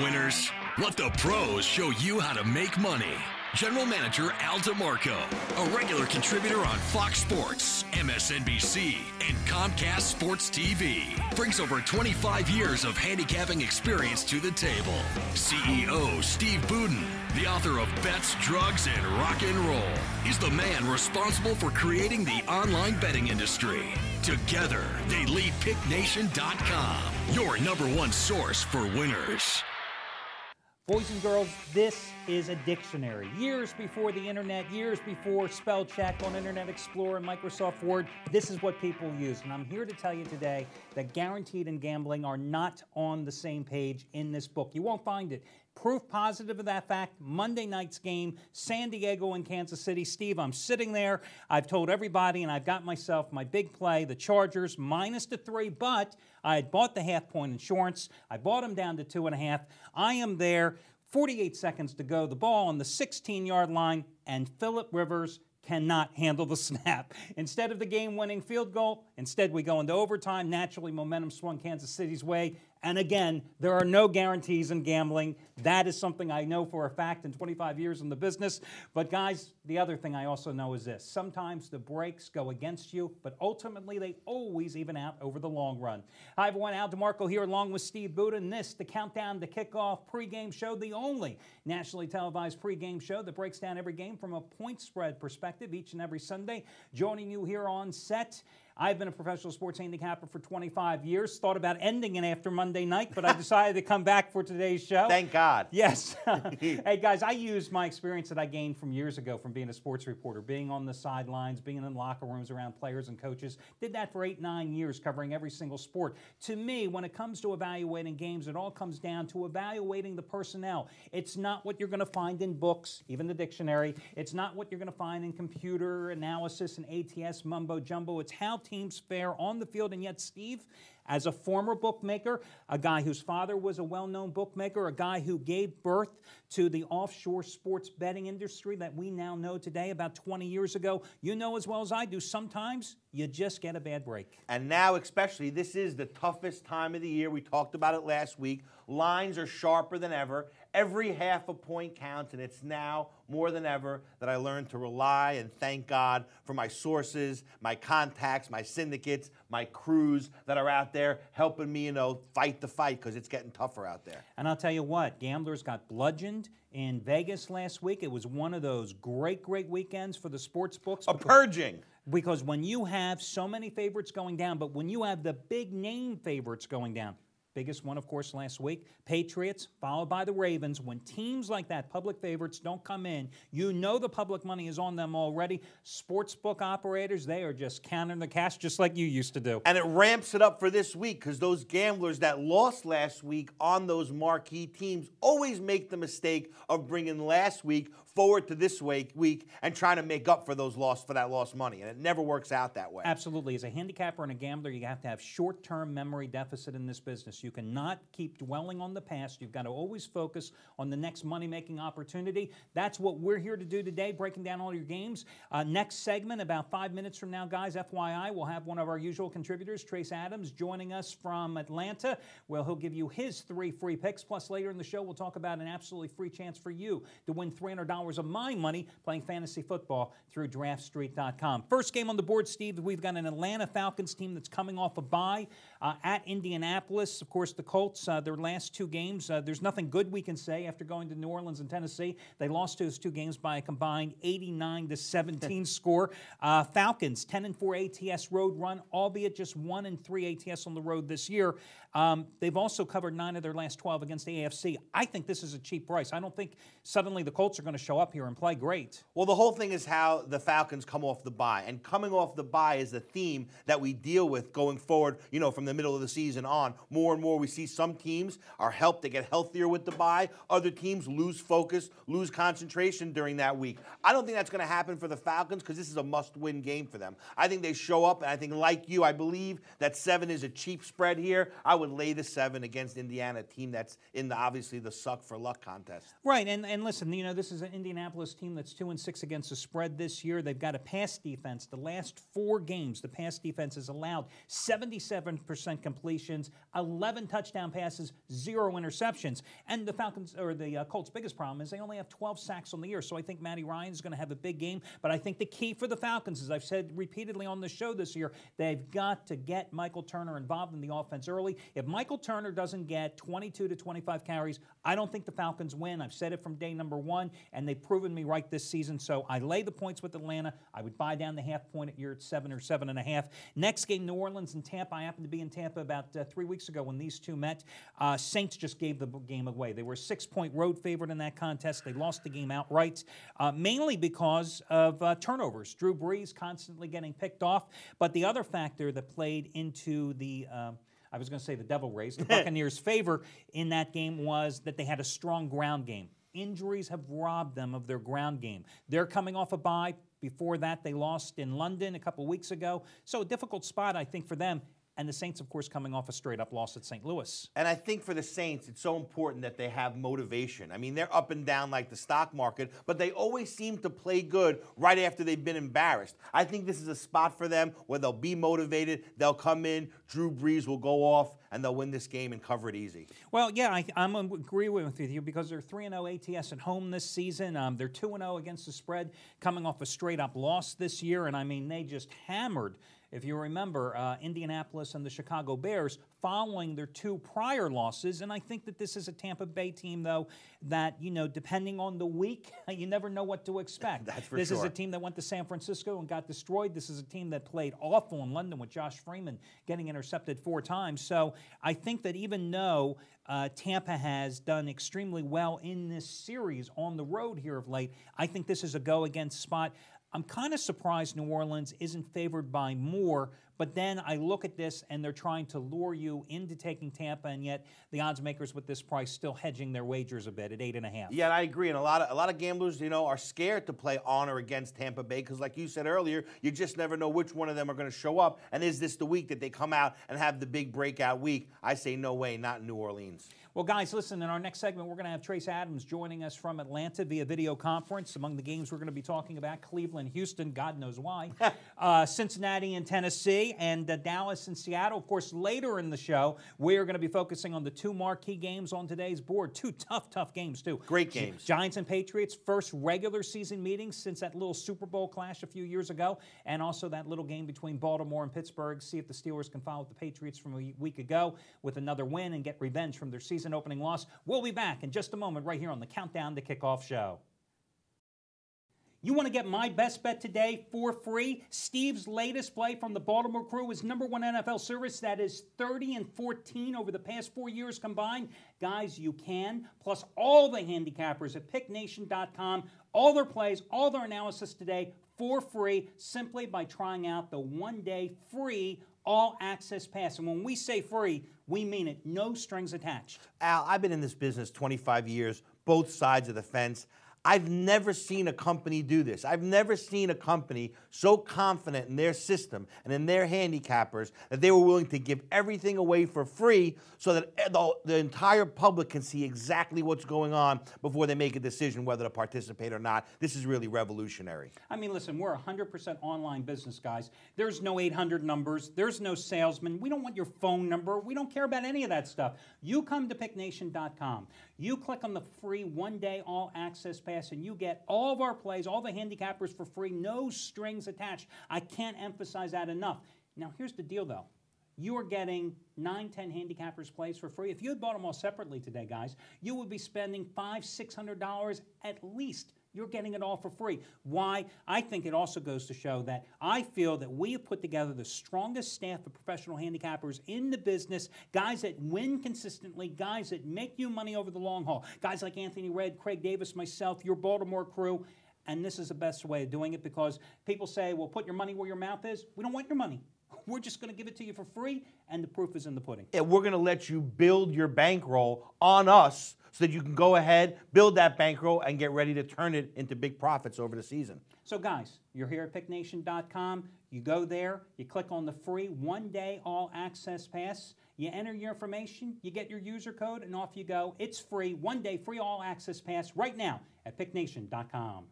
winners. Let the pros show you how to make money. General Manager Al DeMarco, a regular contributor on Fox Sports, MSNBC, and Comcast Sports TV, brings over 25 years of handicapping experience to the table. CEO Steve Budin, the author of Bets, Drugs, and Rock and Roll, is the man responsible for creating the online betting industry. Together, they lead PickNation.com, your #1 source for winners. Boys and girls, this is a dictionary. Years before the internet, years before spell check on Internet Explorer and Microsoft Word, this is what people used. And I'm here to tell you today that guaranteed and gambling are not on the same page in this book. You won't find it. Proof positive of that fact, Monday night's game, San Diego and Kansas City. Steve, I'm sitting there. I've told everybody, and I've got myself my big play, the Chargers, -3, but I had bought the half-point insurance. I bought them down to 2.5. I am there, 48 seconds to go, the ball on the 16-yard line, and Phillip Rivers cannot handle the snap. Instead of the game-winning field goal, instead we go into overtime. Naturally, momentum swung Kansas City's way. And again, there are no guarantees in gambling. That is something I know for a fact in 25 years in the business. But guys, the other thing I also know is this. Sometimes the breaks go against you, but ultimately they always even out over the long run. Hi everyone, Al DeMarco here along with Steve Budin. This, the Countdown to Kickoff pregame show, the only nationally televised pregame show that breaks down every game from a point spread perspective each and every Sunday. Joining you here on set, I've been a professional sports handicapper for 25 years. Thought about ending it after Monday night, but I decided to come back for today's show. Thank God. Yes. Hey, guys, I used my experience that I gained from years ago from being a sports reporter, being on the sidelines, being in locker rooms around players and coaches. Did that for 8-9 years, covering every single sport. To me, when it comes to evaluating games, it all comes down to evaluating the personnel. It's not what you're going to find in books, even the dictionary. It's not what you're going to find in computer analysis and ATS mumbo-jumbo. It's how teams fare on the field. And yet, Steve, as a former bookmaker, a guy whose father was a well-known bookmaker, a guy who gave birth to the offshore sports betting industry that we now know today about 20 years ago, you know as well as I do, sometimes you just get a bad break. And now especially, this is the toughest time of the year. We talked about it last week. Lines are sharper than ever. Every half a point counts, and it's now more than ever that I learned to rely and thank God for my sources, my contacts, my syndicates, my crews that are out there helping me, fight the fight because it's getting tougher out there. And I'll tell you what, gamblers got bludgeoned in Vegas last week. It was one of those great weekends for the sports books. A purging. Because when you have so many favorites going down, but when you have the big name favorites going down, biggest one, of course, last week, Patriots, followed by the Ravens. When teams like that, public favorites, don't come in, you know the public money is on them already. Sportsbook operators, they are just counting the cash just like you used to do. And it ramps it up for this week because those gamblers that lost last week on those marquee teams always make the mistake of bringing last week forward to this week and trying to make up for that lost money. And it never works out that way. Absolutely. As a handicapper and a gambler, you have to have short-term memory deficit in this business. You cannot keep dwelling on the past. You've got to always focus on the next money-making opportunity. That's what we're here to do today, breaking down all your games. Next segment, about 5 minutes from now, guys, FYI, we'll have one of our usual contributors, Trace Adams, joining us from Atlanta, where he'll give you his 3 free picks. Plus, later in the show, we'll talk about an absolutely free chance for you to win $300 of my money playing fantasy football through DraftStreet.com. First game on the board, Steve, we've got an Atlanta Falcons team that's coming off a bye at Indianapolis. Of course, the Colts, their last 2 games, there's nothing good we can say after going to New Orleans and Tennessee. They lost those 2 games by a combined 89-17 score. Falcons, 10-4 ATS road run, albeit just 1-3 ATS on the road this year. They've also covered 9 of their last 12 against the AFC. I think this is a cheap price. I don't think suddenly the Colts are going to show up here and play great. Well, the whole thing is how the Falcons come off the bye. And coming off the bye is the theme that we deal with going forward, from the middle of the season on. More and more we see some teams are helped to get healthier with the bye. Other teams lose focus, lose concentration during that week. I don't think that's going to happen for the Falcons because this is a must-win game for them. I think they show up, and I think, like you, I believe that 7 is a cheap spread here. I would lay the 7 against Indiana, a team that's in obviously the suck for luck contest. Right, and listen, this is Indianapolis team that's 2-6 against the spread this year. They've got a pass defense. The last 4 games, the pass defense has allowed 77% completions, 11 touchdown passes, 0 interceptions. And the Falcons, or the Colts' biggest problem is they only have 12 sacks on the year. So I think Matty Ryan's going to have a big game. But I think the key for the Falcons, as I've said repeatedly on the show this year, they've got to get Michael Turner involved in the offense early. If Michael Turner doesn't get 22 to 25 carries, I don't think the Falcons win. I've said it from day number 1, and they've proven me right this season. So I lay the points with Atlanta. I would buy down the half point at your 7 or 7.5. Next game, New Orleans and Tampa. I happened to be in Tampa about 3 weeks ago when these two met. Saints just gave the game away. They were a 6-point road favorite in that contest. They lost the game outright, mainly because of turnovers. Drew Brees constantly getting picked off. But the other factor that played into the I was going to say the Devil Rays, the Buccaneers' favor in that game was that they had a strong ground game. Injuries have robbed them of their ground game. They're coming off a bye. Before that, they lost in London a couple weeks ago. So a difficult spot, I think, for them. And the Saints, of course, coming off a straight-up loss at St. Louis. And I think for the Saints, it's so important that they have motivation. I mean, they're up and down like the stock market, but they always seem to play good right after they've been embarrassed. I think this is a spot for them where they'll be motivated, they'll come in, Drew Brees will go off, and they'll win this game and cover it easy. Well, yeah, I'm agree with you because they're 3-0 ATS at home this season. They're 2-0 against the spread, coming off a straight-up loss this year, and I mean, they just hammered, if you remember, Indianapolis and the Chicago Bears following their 2 prior losses. And I think that this is a Tampa Bay team, though, that, you know, depending on the week, you never know what to expect. That's for This sure. is a team that went to San Francisco and got destroyed. This is a team that played awful in London with Josh Freeman getting intercepted 4 times. So I think that even though Tampa has done extremely well in this series on the road here of late, I think this is a go-against spot. I'm kind of surprised New Orleans isn't favored by more, but then I look at this and they're trying to lure you into taking Tampa, and yet the odds makers with this price still hedging their wagers a bit at 8.5. Yeah, and I agree. And a lot of gamblers, you know, are scared to play on or against Tampa Bay because, like you said earlier, you just never know which one of them are going to show up. And is this the week that they come out and have the big breakout week? I say no way, not in New Orleans. Well, guys, listen, in our next segment, we're going to have Trace Adams joining us from Atlanta via video conference. Among the games we're going to be talking about, Cleveland, Houston, God knows why, Cincinnati and Tennessee, and Dallas and Seattle. Of course, later in the show, we're going to be focusing on the 2 marquee games on today's board. 2 tough games, too. Great games. Giants and Patriots, first regular season meeting since that little Super Bowl clash a few years ago, and also that little game between Baltimore and Pittsburgh. See if the Steelers can follow the Patriots from a week ago with another win and get revenge from their season opening loss. We'll be back in just a moment right here on the Countdown to Kickoff show. You want to get my best bet today for free? Steve's latest play from the Baltimore Crew is #1 NFL service that is 30-14 over the past 4 years combined. Guys, you can. Plus all the handicappers at picknation.com. All their plays, all their analysis today for free simply by trying out the 1-day free all-access pass. And when we say free, we mean it. No strings attached. Al, I've been in this business 25 years, both sides of the fence. I've never seen a company do this. I've never seen a company so confident in their system and in their handicappers that they were willing to give everything away for free so that the entire public can see exactly what's going on before they make a decision whether to participate or not. This is really revolutionary. I mean, listen, we're 100% online business, guys. There's no 800 numbers. There's no salesman. We don't want your phone number. We don't care about any of that stuff. You come to picknation.com. You click on the free 1-day all-access pass, and you get all of our plays, all the handicappers for free, no strings attached. I can't emphasize that enough. Now, here's the deal, though. You are getting 9-10 handicappers plays for free. If you had bought them all separately today, guys, you would be spending $500-600 at least. You're getting it all for free. Why? I think it also goes to show that I feel that we have put together the strongest staff of professional handicappers in the business, guys that win consistently, guys that make you money over the long haul, guys like Anthony Red, Craig Davis, myself, your Baltimore Crew. And this is the best way of doing it because people say, well, put your money where your mouth is. We don't want your money. We're just going to give it to you for free, and the proof is in the pudding. Yeah, we're going to let you build your bankroll on us so that you can go ahead, build that bankroll, and get ready to turn it into big profits over the season. So, guys, you're here at picknation.com. You go there, you click on the free 1-day all-access pass, You enter your information, you get your user code, and off you go. It's free, 1 day free all access pass right now at picknation.com.